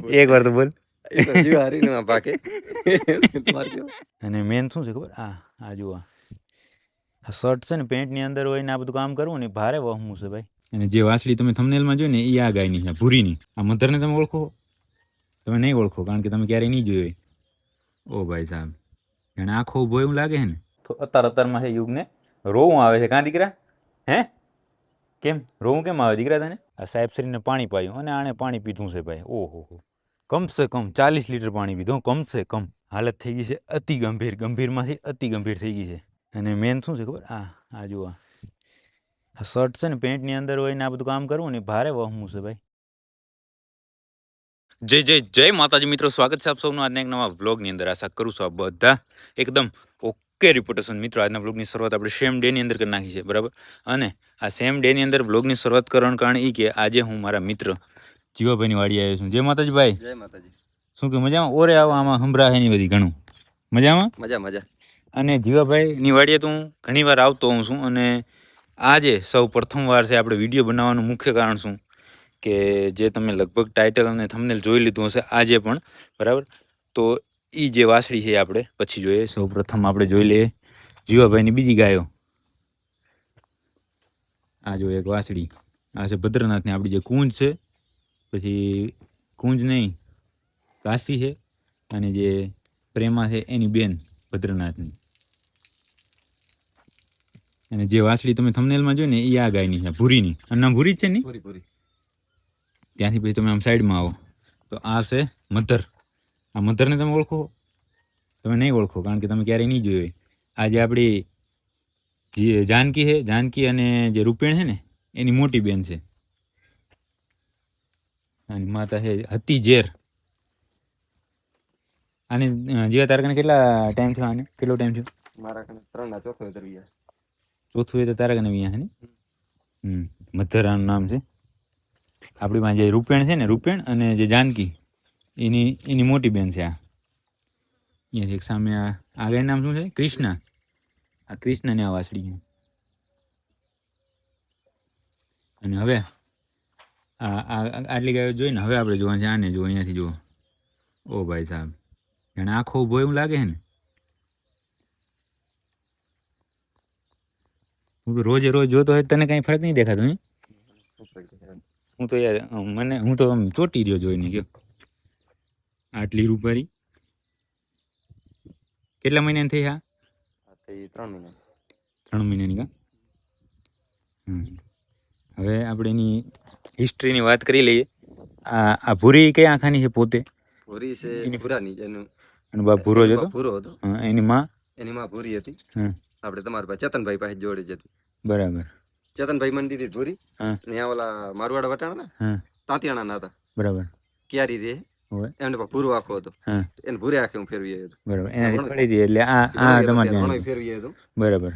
એક વાર તો બોલ. અને મેન શું છે ખબર? આ જુઓ, આ શર્ટ છે ને પેન્ટની અંદર હોય ને આ બધું કામ કરવું ને ભારે વહમું છે ભાઈ. અને જે વાસળી તમે થંબનેલમાં જોઈ ને એ આ ગાયની છે, ભૂરીની. આ મધરને તમે ઓળખો? તમે નહીં ઓળખો કારણ કે તમે ક્યારેય નહીં જોઈ. ઓ ભાઈ સાહેબ, એને આખો ઉભો એવું લાગે છે ને. તો અત્યારમાં છે યુગને રોવું આવે છે. કાં દીકરા? હે કેમ રોવું કેમ આવે દીકરા તને? આ સાહેબશ્રીને પાણી પાયું અને આણે પાણી પીધું છે ભાઈ. ઓહો હો, કમસે કમ 40 લીટર પાણી પીધું, કમસે કમ. હાલત થઈ ગઈ છે અતિ ગંભીર, ગંભીરમાંથી અતિ ગંભીર થઈ ગઈ છે. અને મેન શું છે ખબર? આ જુઓ, આ શર્ટ છે ને પેન્ટની અંદર હોય ને આ બધું કામ કરવું ને ભારે વહમું છે ભાઈ. જય જય જય માતાજી મિત્રો, સ્વાગત છે આપ સૌનું આજના એક નવા વ્લોગની અંદર. આશા કરું છું આપ બધા એકદમ ઓકે રિપોર્ટેશન. મિત્રો આજના વ્લોગની શરૂઆત આપણે સેમ ડેની અંદર કરી નાખી છે, બરાબર. અને આ સેમ ડેની અંદર વ્લોગની શરૂઆત કરવાનું કારણ એ કે આજે હું મારા મિત્ર જીવાભાઈની વાડી આવ્યો છું. જય માતાજી ભાઈ. જય માતાજી. શું કે મજામાં? ઓરે આવા આમાં હંભરા હે ની બધી ઘણું મજામાં. મજા. અને જીવાભાઈની વાડીએ તો હું ઘણી વાર આવતો હોઉં છું. અને આજે સૌ પ્રથમવાર છે આપણે વિડીયો બનાવવાનું મુખ્ય કારણ શું કે જે તમે લગભગ ટાઇટલ અને થંબનેલ જોઈ લીધું હશે આજે પણ, બરાબર. તો એ જે વાસળી છે આપણે પછી જોઈએ. સૌ પ્રથમ આપણે જોઈ લઈએ જીવાભાઈની બીજી ગાયો. આ જો એક વાસળી, આ છે ભદ્રનાથની આપણી જે કુંજ છે, પછી કુંજ નહીં કાશી છે, અને જે પ્રેમા છે એની બેન ભદ્રનાથની. અને જે વાસળી તમે થંબનેલમાં જોઈ ને એ આ ગાયની છે, ભૂરીની. આનું નામ ભૂરી જ છે ને? પૂરી. ત્યાંથી પછી તમે આમ સાઈડમાં આવો તો આ છે મધર. આ મધરને તમે ઓળખો? તમે નહીં ઓળખો કારણ કે તમે ક્યારેય નહીં જોઈ હોય. આ જે આપણી જે જાનકી છે, જાનકી અને જે રૂપેણ છે ને એની મોટી બેન છે. અને માતા છે હતી ઝેર. આને જીવા તારકાને કેટલા ટાઈમ થયો? આને કેટલો ટાઈમ થયો? મારા કને 3 ના ચોથો ઉતરી ચોથું એ તો તારકાને અહીંયા છે ને. મધર આનું નામ છે. આપણી પાસે જે રૂપેણ છે ને, રૂપેણ અને જે જાનકી એની મોટી બેન છે. આ અહીંયા એક સામે આ ગાયનું નામ શું છે? કૃષ્ણા. આ કૃષ્ણને આ વાસળી. અને હવે આટલી ગાયો જોઈને હવે આપણે જોવા છે આને. જો અહીંયાથી જુઓ. ઓ ભાઈ સાહેબ, એને આખો ઉભો એવું લાગે છે ને. હું તો રોજે રોજ જોતો હોય તને કઈ ફરક નહીં દેખાતો? હું તો યાર હું તો આમ ચોટી રહ્યો જોઈને. ગયો આટલી રૂપારી. કેટલા મહિનાની થઈ? 3 મહિના. 3 મહિનાની કા. હવે આપણે એની હિસ્ટ્રીની વાત કરી લઈએ. આ ભૂરી કઈ આખાની છે પોતે? પૂરી છે એની પુરાની એનું. અને બાપ ભૂરો જ હતો? ભૂરો હતો. એની માં ભૂરી હતી. આપણે તમારા પાસે ચેતનભાઈ પાસે જોડે જતી. બરાબર. ચેતનભાઈ મંદિર ભૂરી. ત્યાં ઓલા મારવાડા વટાણા ને તાંતિયાણા ના હતા. બરાબર. ક્યારી રે એમને ભૂરો આખો હતો. એને ભૂરે આખે હું ફેરવી આવ્યો. બરાબર. એનાથી પડી હતી એટલે આ તમારે ત્યાં ફેરવી આવ્યો. બરાબર.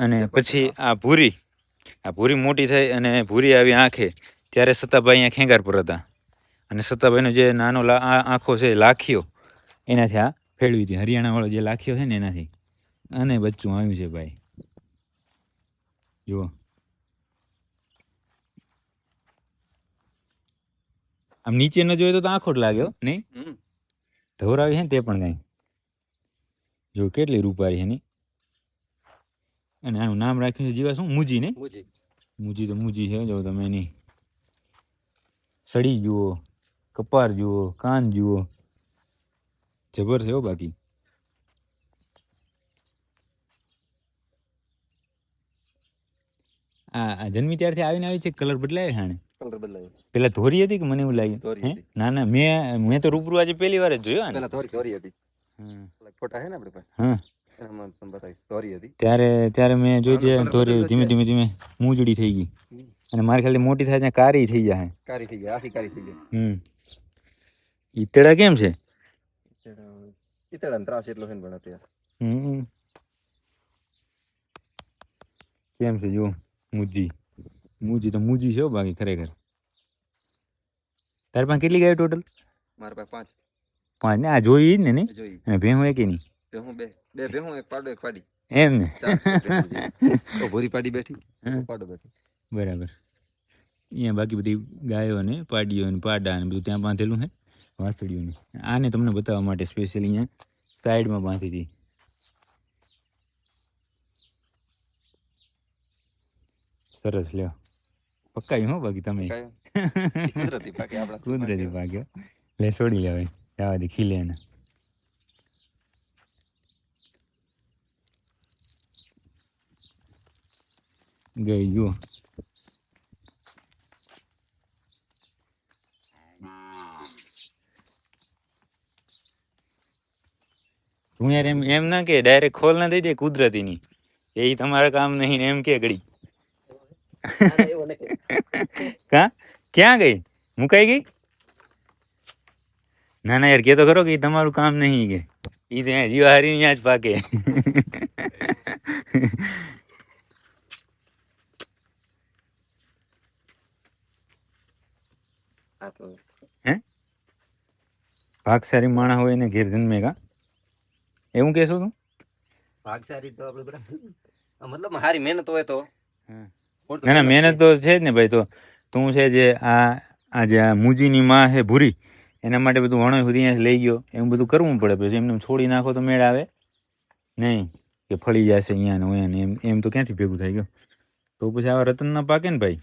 અને પછી આ ભૂરી મોટી થઈ અને ભૂરી આવી આંખે ત્યારે સતાભાઈ અહીંયા ખેંગાર પર હતા. અને સતાભાઈનો જે નાનો આંખો છે લાખીઓ, એનાથી આ ફેરવી હતી. હરિયાણાવાળો જે લાખીઓ છે ને એનાથી. અને બચ્ચું આવ્યું છે ભાઈ. જુઓ આમ નીચે ન જોઈએ તો આંખો જ લાગ્યો નહીં. ધોરાવી છે ને તે પણ કઈ જો કેટલી રૂપારી છે ની. અને આનું નામ રાખ્યું છે જીવા શું? મુજી ને? મુજી તો મુજી છે. જો તમે એની સડી જુઓ, કપાર જુઓ, કાન જુઓ, જબર છે હો. બાકી આ જન્મી ત્યારથી આવીને આવી છે. કલર બદલાય છે? કલર બદલાય. પેલા ધોરી હતી કે મને એવું લાગ્યું? ના મેં તો રૂબરૂ આજે પહેલી વાર જ જોયો. પેલા ધોરી હતી. ફોટા હે ને આપણે પાસે. એમાં તમને બતાવી ધોરી હતી. ત્યારે મેં જોઈ ધોરી ધીમે ધીમે મૂંજડી થઈ ગઈ. અને મારી ખાલી મોટી થાય ત્યાં કારી થઈ જાય. આસી કારી થઈ જાય. ઈતડા કેમ છે? ઈતડા ત્રાસ એટલો છે ને પણ કેમ છે જો મુજી તો મુજી છે બાકી ખરેખર. તારી પાસે કેટલી ગાયો ટોટલ? મારા પાસે 5 ને. આ જોઈ જ ને નહીં? અને ભેહું એક નહીં? બે ભેહું, એક પાડો, એક પાડી. એમ ને? ભૂરી પાડી બેઠી, પાડો બેઠી. બરાબર. અહીંયા બાકી બધી ગાયો ને પાડીઓ ને પાડા ને બધું ત્યાં બાંધેલું છે વાસળીઓને. આને તમને બતાવવા માટે સ્પેશિયલ અહીંયા સાઈડમાં બાંધી હતી. સરસ લ્યો પકાયું હો બાકી તમે કુદરતી પાકે આપણા કુદરતી પાક્યો લે છોડી આવે જવા દે ખીલે ને ગઈ જુઓ. હું યાર એમ ના કે ડાયરેક્ટ ખોલ ના દઈ દે કુદરતી ની એ તમારા કામ નહીં ને એમ કે ઘડી કા ક્યાં ગઈ મુકાઈ ગઈ. ના ના યાર કેતો ખરો કે તમારું કામ નહીં કે ઈ તો જીવા હારી અહીંયા જ પાકે. હે ભાગશાળી માણસ હોય ને ઘેર જન્મે કા એવું કેશો તું. ભાગશાળી તો આપણે બધા મતલબ હારી મહેનત હોય તો ના ના મહેનત તો છે જ ને ભાઈ. તો તું છે જે આ જે મુજીની માં છે ભૂરી એના માટે બધું વણો સુધી અહીંયા લઈ ગયો એવું બધું કરવું પડે. પછી એમને છોડી નાખો તો મેળ આવે નહીં કે ફળી જશે અહીંયા ને અહીંયા ને એમ તો ક્યાંથી ભેગું થઈ ગયો. તો પછી આવા રતન ના પાકે ને ભાઈ.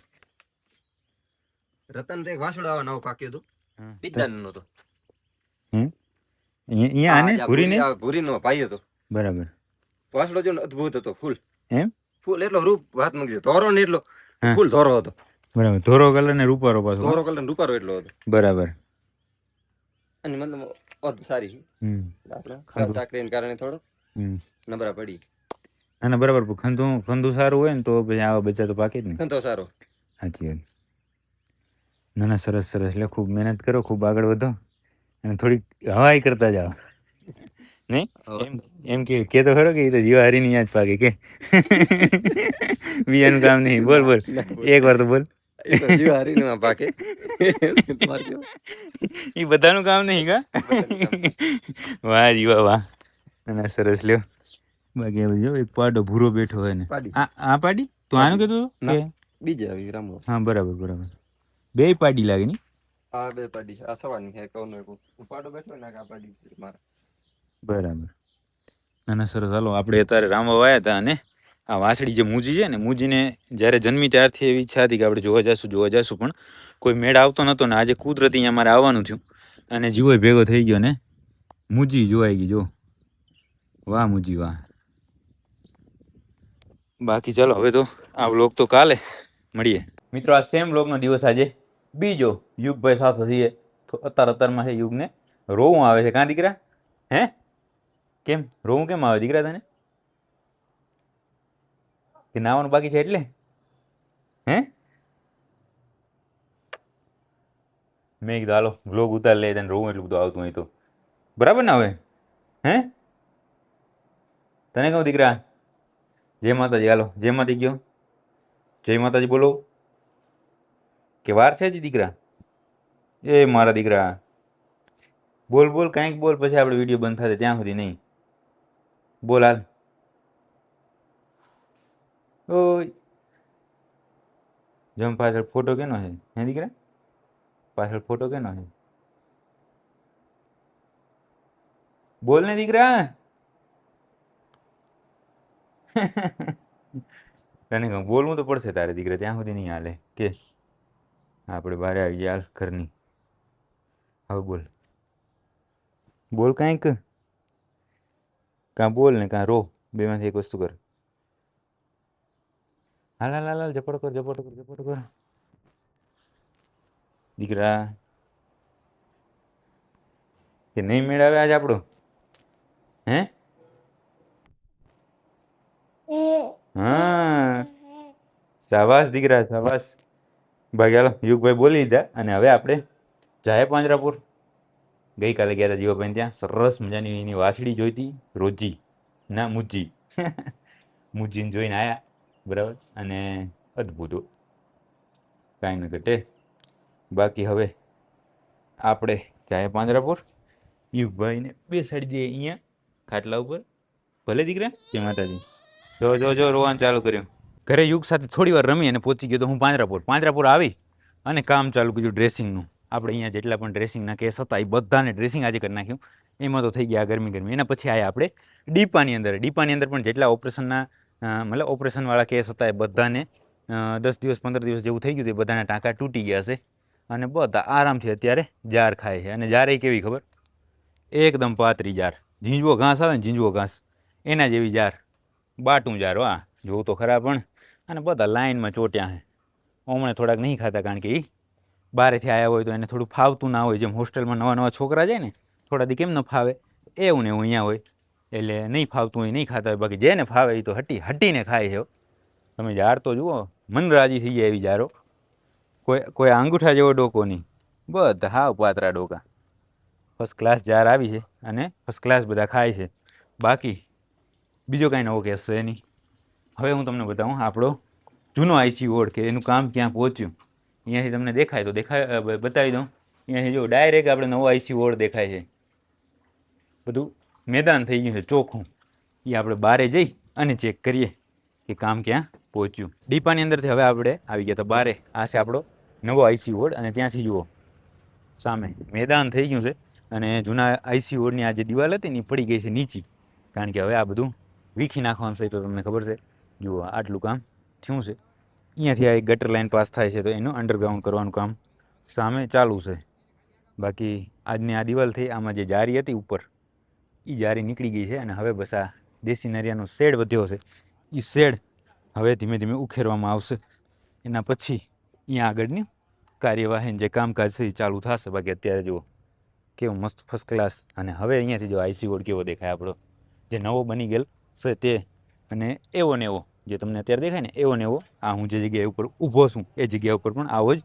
રતન તો એક વાસુડા આવા નવો પાક્યો હતો પિત્તાનો નતો અહીંયા આને ભૂરીનો ભાઈ હતો બરાબર. વાસુડો જો અદ્ભુત હતો ફૂલ એમ ફૂલ એટલો રૂપ વાત માંગી ધોરો ને એટલો ફૂલ ધોરો હતો બરાબર. ધોરો કલર ને રૂપારો પાછો ધોરો કલર ને રૂપારો એટલો હતો બરાબર. અને મતલબ અદ સારી આપણે ચાકરીને કારણે થોડો નબળા પડી. ના ના બરાબર. ખંધુ સારું હોય ને તો પછી આવા બચ્ચા તો પાકે જ ને. ખંધો સારો સાચી વાત. ના ના સરસ સરસ. એટલે ખૂબ મહેનત કરો ખૂબ આગળ વધો અને થોડીક હવાઈ કરતા જાઓ નહીં એમ કે તો ખરો કે એ તો જીવા હારીની યાદ પાકે કે બીજાનું કામ નહીં. બોલ બોલ એક વાર તો બોલ. જીવા હારીની પાકે એ બધાનું કામ નહીં કા. વાહ જીવા વાહ. ના સરસ લ્યો. બાકી જો એક પાડો ભૂરો બેઠો હોય ને આ પાડી તો આનું કીધું બીજે આવી રામો. હા બરાબર બરાબર. બે પાડી લાગે ની. હા બે પાડી આ સવાની છે કોનો પાડો બેઠો ને આ પાડી મારા બરાબર. ના ના સરસ. હાલો આપણે અત્યારે રામવા વાયા હતા અને આ વાસળી જે મૂજી છે ને મૂજીને જ્યારે જન્મી ત્યારથી એવી ઈચ્છા હતી કે આપણે જોવા જઈશું પણ કોઈ મેળ આવતો નહોતો ને આજે કુદરતી અહીંયા મારે આવવાનું થયું અને જીવો ભેગો થઈ ગયો ને મૂજી જોવાઈ ગઈ. જો વાહ મૂજી વાહ. બાકી ચાલો હવે તો આ વ્લોગ તો કાલે મળીએ મિત્રો. આ સેમ વ્લોગનો દિવસ આજે બીજો. યુગભાઈ સાથે થઈએ અત્યારમાં છે યુગને રોવું આવે છે. કાં દીકરા હે કેમ રોવું કેમ આવે દીકરા તને કે નાવાનું બાકી છે એટલે હે. મેં કીધું હાલો વ્લોગ ઉતાર લે તને રોવું એટલું બધું આવતું હોય તો બરાબર ને હવે હે. તને કહું દીકરા જય માતાજી. હાલો જય માતાજી ગયો. જય માતાજી બોલો કે વાર છે જ દીકરા. એ મારા દીકરા બોલ બોલ કાંઈક બોલ પછી આપણે વિડીયો બંધ થશે ત્યાં સુધી નહીં બોલ હાલ. ઓય જમ પાછળ ફોટો કેનો છે હે દીકરા. પાછળ ફોટો કેનો છે બોલ ને દીકરા. તને કહું બોલવું તો પડશે તારે દીકરા ત્યાં સુધી નહીં હાલે કે આપણે બહાર આવી જાય હાલ ઘરની. હવે બોલ બોલ કાંઈક કાં બોલ ને કાં રો બેમાંથી એક વસ્તુ કર. હાલ હાલ હાલ ઝપટ કર ઝપટ કર ઝપટ કર દીકરા. કે નહીં મેળાવે આજ આપણો હે. હા શાબાશ દીકરા શાબાશ. ભાઈ હાલો યુગભાઈ બોલી લીધા અને હવે આપણે જાય પાંજરાપુર. ગઈકાલે ગયા હતા જીવાભાઈ ત્યાં સરસ મજાની એની વાસળી જોઈતી રોજી ના મુજી મુજીને જોઈને આવ્યા બરાબર અને અદ્ભુત કાંઈ ન ઘટે. બાકી હવે આપણે જાય પાંજરાપુર. યુગભાઈને બેસાડી દઈએ અહીંયા ખાટલા ઉપર. ભલે દીકરા જય માતાજી. જો રોવાનું ચાલુ કર્યું. ઘરે યુગ સાથે થોડી વાર રમી અને પહોંચી ગયો તો હું પાંજરાપુર આવી અને કામ ચાલુ કર્યું ડ્રેસિંગનું. આપણે અહીંયા જેટલા પણ ડ્રેસિંગના કેસ હતા એ બધાને ડ્રેસિંગ આજે કરી નાખ્યું. એમાં તો થઈ ગયા ગરમી. એના પછી આવ્યા આપણે ડીપાની અંદર પણ જેટલા ઓપરેશનના મતલબ ઓપરેશનવાળા કેસ હતા એ બધાને 10 દિવસ 15 દિવસ જેવું થઈ ગયું તે બધાના ટાંકા તૂટી ગયા છે અને બધા આરામથી અત્યારે જાર ખાય છે. અને જાર એ કેવી ખબર, એકદમ પાતળી જાર, ઝીંઝવો ઘાસ આવે ને, ઝીંઝવો ઘાસ એના જેવી જાર, બાટું જાર. હા જોવું તો ખરા પણ. અને બધા લાઇનમાં ચોટ્યા છે. હમણાં થોડાક નહીં ખાતા કારણ કે એ બહારેથી આવ્યા હોય તો એને થોડું ફાવતું ના હોય. જેમ હોસ્ટેલમાં નવા છોકરા જાય ને થોડા દી કેમ ન ફાવે એવું ને એવું અહીંયા હોય એટલે નહીં ફાવતું હોય નહીં ખાતા હોય. બાકી જેને ફાવે એ તો હટીને ખાય છે. તમે જાર તો જુઓ, મન રાજી થઈ જાય એવી જારો. કોઈ અંગૂઠા જેવો ડોકો નહીં, બધા હાવ પાતળા ડોકા. ફર્સ્ટ ક્લાસ જાર આવી છે અને ફર્સ્ટ ક્લાસ બધા ખાય છે. બાકી બીજો કાંઈ નવો કેસ છે નહીં. હવે હું તમને બતાવું આપણો જૂનો આઈસીયુ વોર્ડ કે એનું કામ ક્યાં પહોંચ્યું. અહીંયાથી તમને દેખાય તો બતાવી દઉં. અહીંયાથી જો ડાયરેક્ટ આપણે નવો આઈસીયુ વોર્ડ દેખાય છે. બધું મેદાન થઈ ગયું છે ચોખ્ખું. એ આપણે બહારે જઈ અને ચેક કરીએ કે કામ ક્યાં પહોંચ્યું. ડીપાની અંદરથી હવે આપણે આવી ગયા હતા બહારે. આ છે આપણો નવો આઈસીયુ વોર્ડ અને ત્યાંથી જુઓ સામે મેદાન થઈ ગયું છે. અને જૂના આઈસીયુ વોર્ડની આ જે દિવાલ હતી ને એ પડી ગઈ છે નીચી, કારણ કે હવે આ બધું વીખી નાખવાનું છે. તો તમને ખબર છે, જુઓ આટલું કામ થયું છે. અહીંયાથી આ એક ગટર લાઇન પાસ થાય છે તો એનું અંડરગ્રાઉન્ડ કરવાનું કામ સામે ચાલુ છે. બાકી આજની આ દિવાલ થઈ, આમાં જે જારી હતી ઉપર એ જારી નીકળી ગઈ છે. અને હવે બસ આ દેશી નરિયાનો શેડ વધ્યો છે. એ શેડ હવે ધીમે ધીમે ઉખેરવામાં આવશે. એના પછી અહીંયા આગળની કાર્યવાહી જે કામકાજ છે એ ચાલુ થશે. બાકી અત્યારે જુઓ કેવું મસ્ત ફર્સ્ટ ક્લાસ. અને હવે અહીંયાથી જો આઈસીયુ વોર્ડ કેવો દેખાય આપણો જે નવો બની ગયેલ છે તે. અને એવો ને એવો જે તમને અત્યારે દેખાય ને એવો ને એવો આ હું જે જગ્યાએ ઉપર ઊભો છું એ જગ્યા ઉપર પણ આવો જ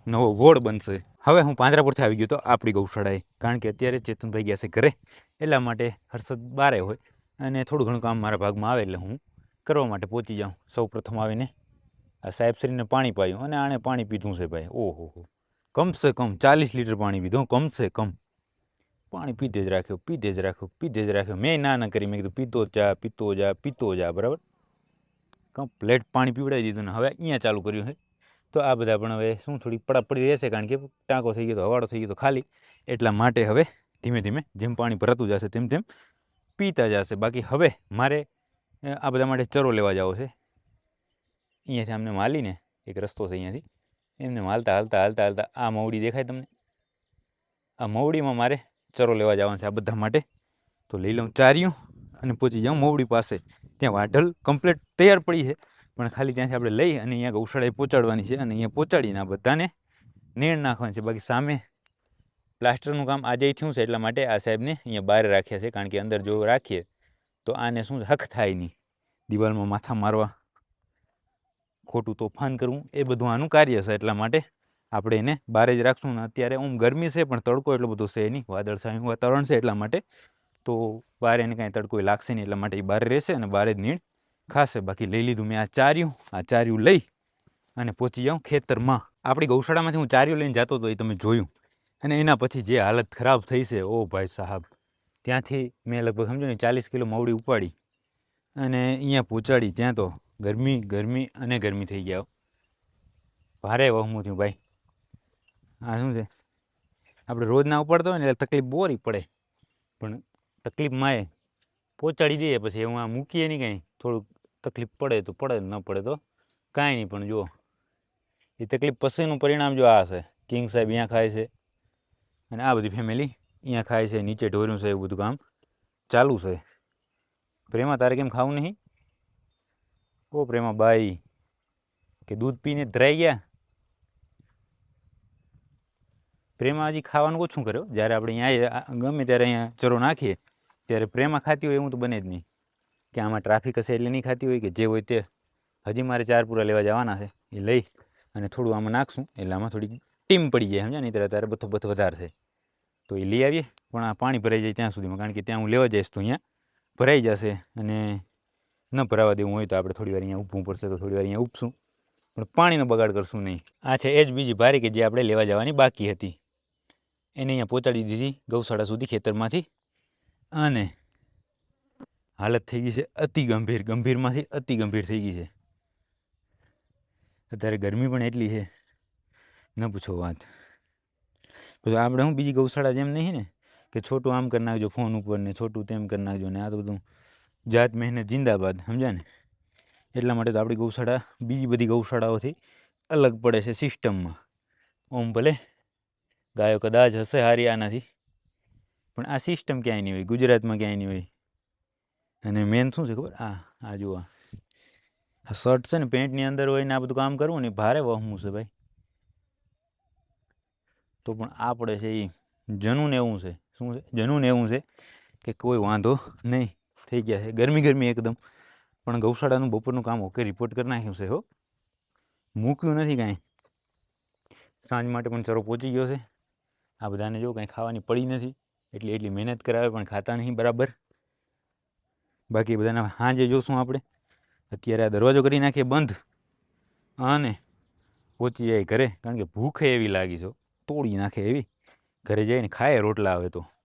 નવો વોર્ડ બનશે. હવે હું પાંજરાપુરથી આવી ગયો તો આપણી ગૌશાળાએ, કારણ કે અત્યારે ચેતનભાઈ ગયા છે ઘરે, એટલા માટે હર્ષદ બારે હોય અને થોડું ઘણું કામ મારા ભાગમાં આવે એટલે હું કરવા માટે પહોંચી જાઉં. સૌ પ્રથમ આવીને આ સાહેબશ્રીને પાણી પાયું અને આણે પાણી પીધું છે ભાઈ. ઓહો, કમસે કમ 40 લીટર પાણી પીધું, કમસે કમ. પાણી પીધે જ રાખ્યો. મેં ના કરી, મેં કીધું પીતો જા બરાબર. કમ્પ્લેટ પાણી પીવડાવી દીધું ને હવે અહીંયા ચાલુ કર્યું છે. તો આ બધા પણ હવે શું થોડી પડી રહેશે, કારણ કે ટાંકો થઈ ગયો તો હવાડો થઈ ગયો તો ખાલી, એટલા માટે હવે ધીમે ધીમે જેમ પાણી ભરાતું જશે તેમ તેમ પીતા જશે. બાકી હવે મારે આ બધા માટે ચરો લેવા જવો છે. અહીંયાથી અમને માલીને એક રસ્તો છે, અહીંયાથી એમને હાલતા આ મવડી દેખાય તમને, આ મવડીમાં મારે ચરો લેવા જવાનું છે આ બધા માટે. તો લઈ લઉં ચાર્યું અને પહોંચી જાઉં મવડી પાસે. ત્યાં વાઢલ કમ્પ્લીટ તૈયાર પડી છે, પણ ખાલી ત્યાંથી આપણે લઈ અને અહીંયા ગૌશાળાએ પહોંચાડવાની છે. અને અહીંયા પહોંચાડીને આ બધાને નેણ નાખવાની છે. બાકી સામે પ્લાસ્ટરનું કામ આજે થયું છે, એટલા માટે આ સાહેબને અહીંયા બહાર રાખ્યા છે. કારણ કે અંદર જો રાખીએ તો આને શું હક થાય નહીં, દિવાલમાં માથા મારવા, ખોટું તોફાન કરવું, એ બધું આનું કાર્ય છે. એટલા માટે આપણે એને બહાર જ રાખશું. ને અત્યારે ગરમી છે પણ તડકો એટલો બધો છે નહીં, વાદળછાયું વાતાવરણ છે એટલા માટે. તો બહાર એને કાંઈ તડકો લાગશે નહીં, એટલા માટે એ બહાર રહેશે અને બહાર જ નીણ ખાશે. બાકી લઈ લીધું મેં આ ચાર્યું લઈ અને પહોંચી જાઉં ખેતરમાં. આપણી ગૌશાળામાંથી હું ચાર્યું લઈને જતો હતો એ તમે જોયું. અને એના પછી જે હાલત ખરાબ થઈ છે, ઓ ભાઈ સાહેબ, ત્યાંથી મેં લગભગ સમજો ને 40 કિલો મવડી ઉપાડી અને અહીંયા પહોંચાડી. ત્યાં તો ગરમી થઈ ગયા, ભારે વહમું થયું ભાઈ. આ શું છે, આપણે રોજ ના ઉપાડતા હોય ને એટલે તકલીફ બોરી પડે, પણ તકલીફમાં એ પહોંચાડી દઈએ પછી હું આ મૂકીએ નહીં કાંઈ. થોડુંક તકલીફ પડે તો પડે, ન પડે તો કાંઈ નહીં. પણ જુઓ એ તકલીફ પછીનું પરિણામ જો આ છે. કિંગ સાહેબ અહીંયા ખાય છે અને આ બધી ફેમિલી અહીંયા ખાય છે. નીચે ઢોર્યું છે, એવું બધું કામ ચાલુ છે. પ્રેમા તારે કેમ ખાવું નહીં? ઓ પ્રેમા બાઈ, કે દૂધ પીને ધરાઈ ગયા? પ્રેમા હજી ખાવાનું ઓછું કર્યો. જ્યારે આપણે અહીંયા ગમે ત્યારે અહીંયા ચરો નાખીએ ત્યારે પ્રેમા ખાતી હોય એવું તો બને જ નહીં, કે આમાં ટ્રાફિક હશે એટલે નહીં ખાતી હોય કે જે હોય તે. હજી મારે 4 પૂરા લેવા જવાના છે, એ લઈ અને થોડું આમાં નાખશું એટલે આમાં થોડી ટીમ પડી જાય, સમજ્યા? નહીં ત્યારે બથો વધારે છે તો એ લઈ આવીએ. પણ આ પાણી ભરાઈ જાય ત્યાં સુધીમાં, કારણ કે ત્યાં હું લેવા જઈશ તો અહીંયા ભરાઈ જશે અને ન ભરાવા દેવું હોય તો આપણે થોડી વાર અહીંયા ઊભવું પડશે. તો થોડી વાર અહીંયા ઊભશું, પણ પાણીનો બગાડ કરશું નહીં. આ છે એ જ બીજી ભારી કે જે આપણે લેવા જવાની બાકી હતી, એને અહીંયા પહોંચાડી દીધી ગૌશાળા સુધી ખેતરમાંથી. અને હાલત થઈ ગઈ છે અતિ ગંભીર, ગંભીરમાંથી અતિ ગંભીર થઈ ગઈ છે. અત્યારે ગરમી પણ એટલી છે, ન પૂછો વાત. પછી આપણે શું બીજી ગૌશાળા જેમ નહીં ને કે છોટું આમ કરી નાખજો ફોન ઉપર ને છોટું તેમ કરી નાખજો ને આ તો બધું જાત મહેનત જિંદાબાદ, સમજ્યા ને. એટલા માટે તો આપણી ગૌશાળા બીજી બધી ગૌશાળાઓથી અલગ પડે છે સિસ્ટમમાં. ઓમ ભલે ગાયો કદાચ હશે સારી આનાથી, પણ આ સિસ્ટમ ક્યાંય નહીં હોય, ગુજરાતમાં ક્યાંય નહીં હોય. અને મેન શું છે ખબર, આ જુઓ આ શર્ટ છે ને પેન્ટની અંદર હોય ને આ બધું કામ કરવું ને ભારે વહમું છે ભાઈ. તો પણ આ પડે છે એ જનૂન એવું છે. શું છે જનૂન એવું છે કે કોઈ વાંધો નહીં, થઈ ગયા છે ગરમી એકદમ. પણ ગૌશાળાનું બપોરનું કામ ઓકે રિપોર્ટ કરી નાખ્યું છે હો, મૂક્યું નથી કાંઈ. સાંજ માટે પણ ચરો પહોંચી ગયો છે. આ બધાને જો કાંઈ ખાવાની પડી નથી, એટલી મહેનત કરાવે પણ ખાતા નહીં બરાબર. બાકી બધાના સાંજે જોશું આપણે. અત્યારે આ દરવાજો કરી નાખીએ બંધ અને પહોંચી જાય ઘરે, કારણ કે ભૂખે એવી લાગી છે, તોડી નાખે એવી. ઘરે જઈને ખાય રોટલા આવે તો